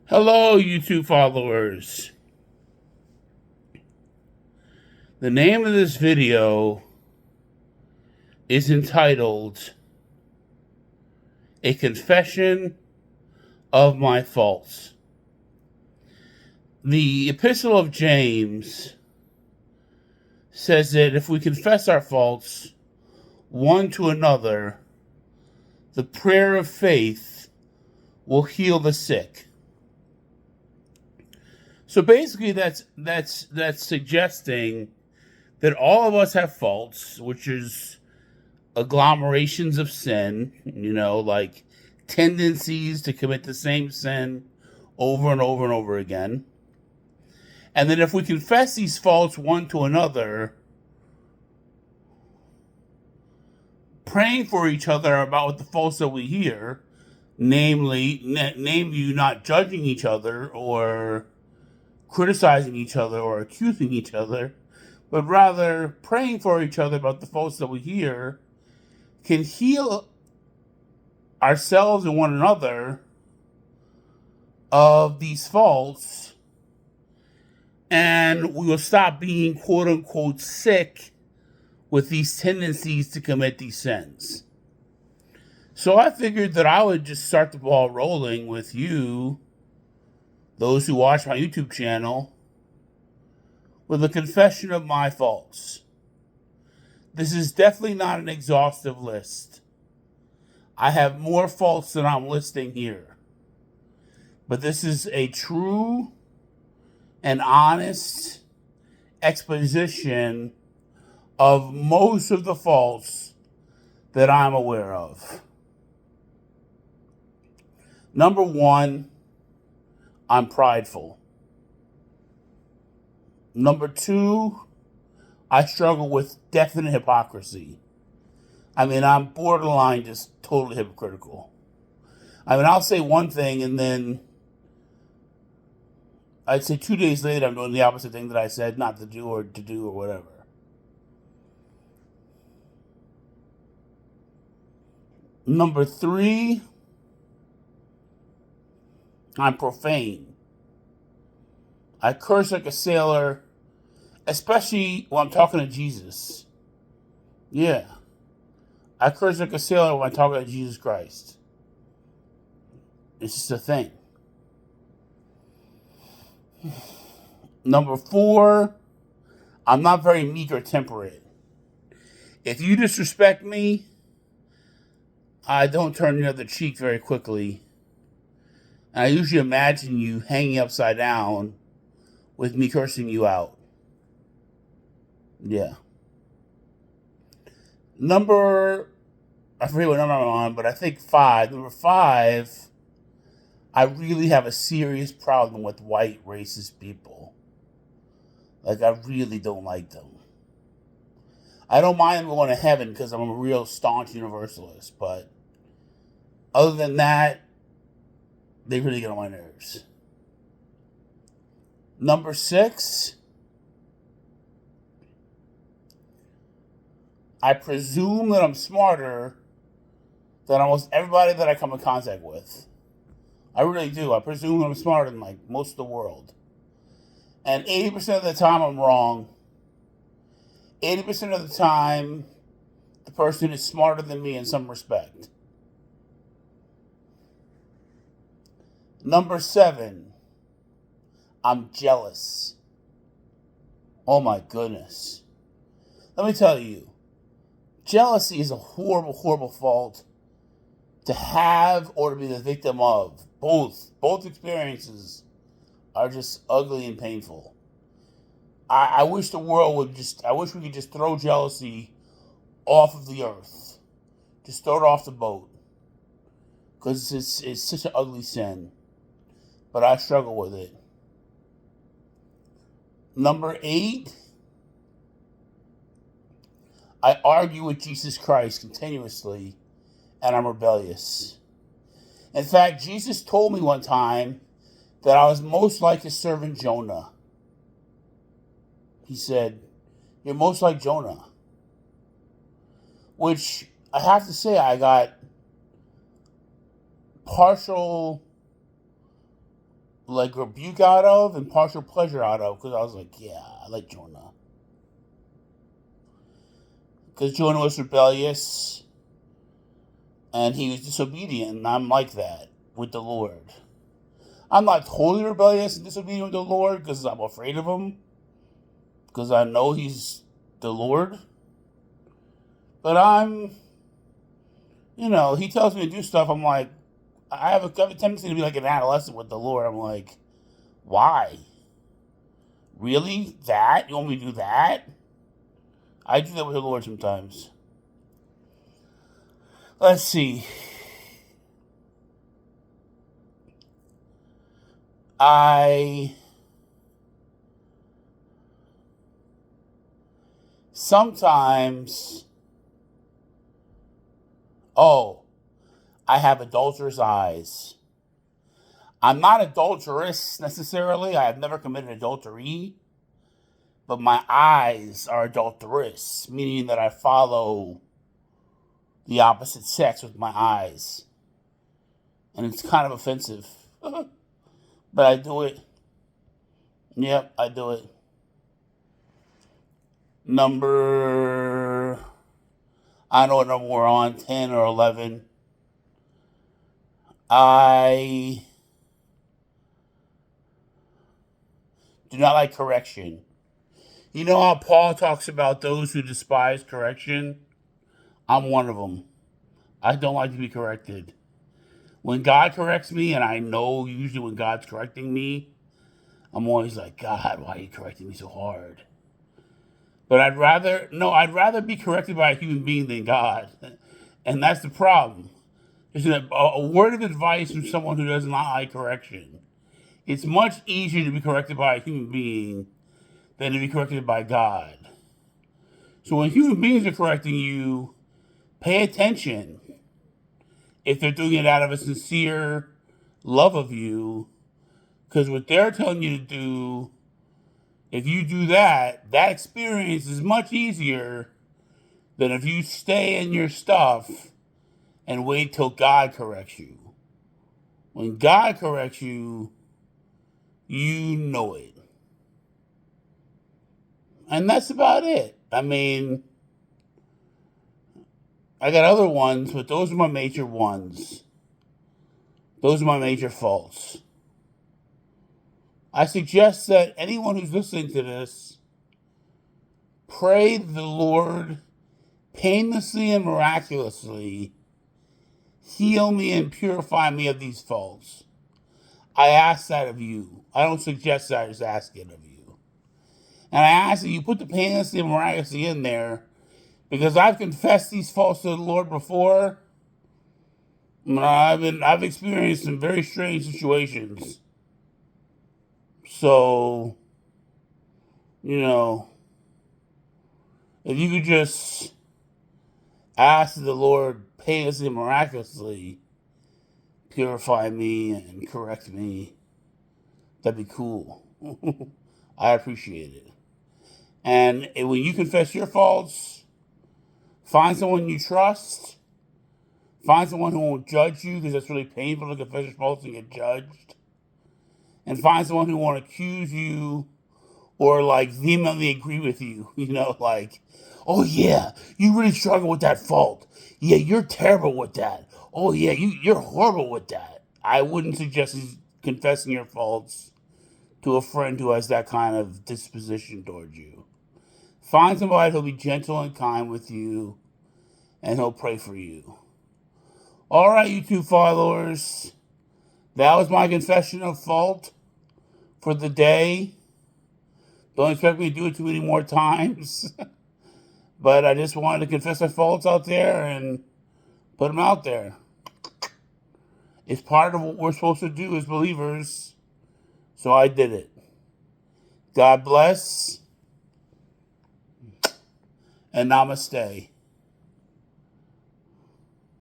Hello, YouTube followers. The name of this video is entitled A Confession of My Faults. The Epistle of James says that if we confess our faults one to another, the prayer of faith will heal the sick. So basically that's suggesting that all of us have faults, which is agglomerations of sin, like tendencies to commit the same sin over and over and over again. And then if we confess these faults one to another, praying for each other about the faults that we hear, namely not judging each other or criticizing each other or accusing each other, but rather praying for each other about the faults that we hear, can heal ourselves and one another of these faults, and we will stop being quote unquote sick with these tendencies to commit these sins. So I figured that I would just start the ball rolling with you, those who watch my YouTube channel, with a confession of my faults. This is definitely not an exhaustive list. I have more faults than I'm listing here. But this is a true and honest exposition of most of the faults that I'm aware of. Number one, I'm prideful. Number two, I struggle with definite hypocrisy. I'm borderline just totally hypocritical. I'll say one thing and then I'd say 2 days later I'm doing the opposite thing that I said not to do or to do or whatever. Number three, I'm profane. I curse like a sailor, especially when I'm talking to Jesus. Yeah. I curse like a sailor when I'm talking to Jesus Christ. It's just a thing. Number four, I'm not very meek or temperate. If you disrespect me, I don't turn the other cheek very quickly. And I usually imagine you hanging upside down with me cursing you out. Yeah. I forget what number I'm on, but I think 5. Number 5, I really have a serious problem with white racist people. Like, I really don't like them. I don't mind them going to heaven because I'm a real staunch universalist, but other than that, they really get on my nerves. Number 6, I presume that I'm smarter than almost everybody that I come in contact with. I really do. I presume I'm smarter than like most of the world. And 80% of the time I'm wrong. 80% of the time the person is smarter than me in some respect. Number 7, I'm jealous. Oh my goodness. Let me tell you, jealousy is a horrible, horrible fault to have or to be the victim of. Both experiences are just ugly and painful. I wish the world I wish we could just throw jealousy off of the earth. Just throw it off the boat. Because it's such an ugly sin. But I struggle with it. Number 8, I argue with Jesus Christ continuously, and I'm rebellious. In fact, Jesus told me one time that I was most like his servant Jonah. He said, "You're most like Jonah." Which I have to say, I got partial like rebuke out of and partial pleasure out of, because I was like, yeah, I like Jonah. Because Jonah was rebellious and he was disobedient, and I'm like that with the Lord. I'm not totally rebellious and disobedient with the Lord because I'm afraid of him, because I know he's the Lord. But I'm, he tells me to do stuff. I'm like, I have a tendency to be like an adolescent with the Lord. I'm like, why? Really? That? You want me to do that? I do that with the Lord sometimes. Let's see. I sometimes, I have adulterous eyes. I'm not adulterous necessarily. I have never committed adultery. But my eyes are adulterous, meaning that I follow the opposite sex with my eyes. And it's kind of offensive. But I do it. Yep, I do it. I don't know what number we're on, 10 or 11. I do not like correction. You know how Paul talks about those who despise correction? I'm one of them. I don't like to be corrected. When God corrects me, and I know usually when God's correcting me, I'm always like, God, why are you correcting me so hard? But I'd rather be corrected by a human being than God. And that's the problem. It's a word of advice from someone who does not like correction. It's much easier to be corrected by a human being than to be corrected by God. So when human beings are correcting you, pay attention. If they're doing it out of a sincere love of you, because what they're telling you to do, if you do that, that experience is much easier than if you stay in your stuff and wait till God corrects you. When God corrects you, you know it. And that's about it. I mean, I got other ones, but those are my major ones. Those are my major faults. I suggest that anyone who's listening to this pray the Lord painlessly and miraculously heal me and purify me of these faults. I ask that of you. I don't suggest that, I just ask it of you. And I ask that you put the painlessly and miraculously in there, because I've confessed these faults to the Lord before. I've experienced some very strange situations. So, if you could just ask the Lord painlessly and miraculously purify me and correct me, that'd be cool. I appreciate it. And when you confess your faults, find someone you trust. Find someone who won't judge you, because it's really painful to confess your faults and get judged. And find someone who won't accuse you or vehemently agree with you. Like, oh yeah, you really struggle with that fault. Yeah, you're terrible with that. Oh yeah, you're horrible with that. I wouldn't suggest confessing your faults to a friend who has that kind of disposition towards you. Find somebody who'll be gentle and kind with you, and he'll pray for you. All right, YouTube followers, that was my confession of fault for the day. Don't expect me to do it too many more times. But I just wanted to confess my faults out there and put them out there. It's part of what we're supposed to do as believers. So I did it. God bless. And namaste.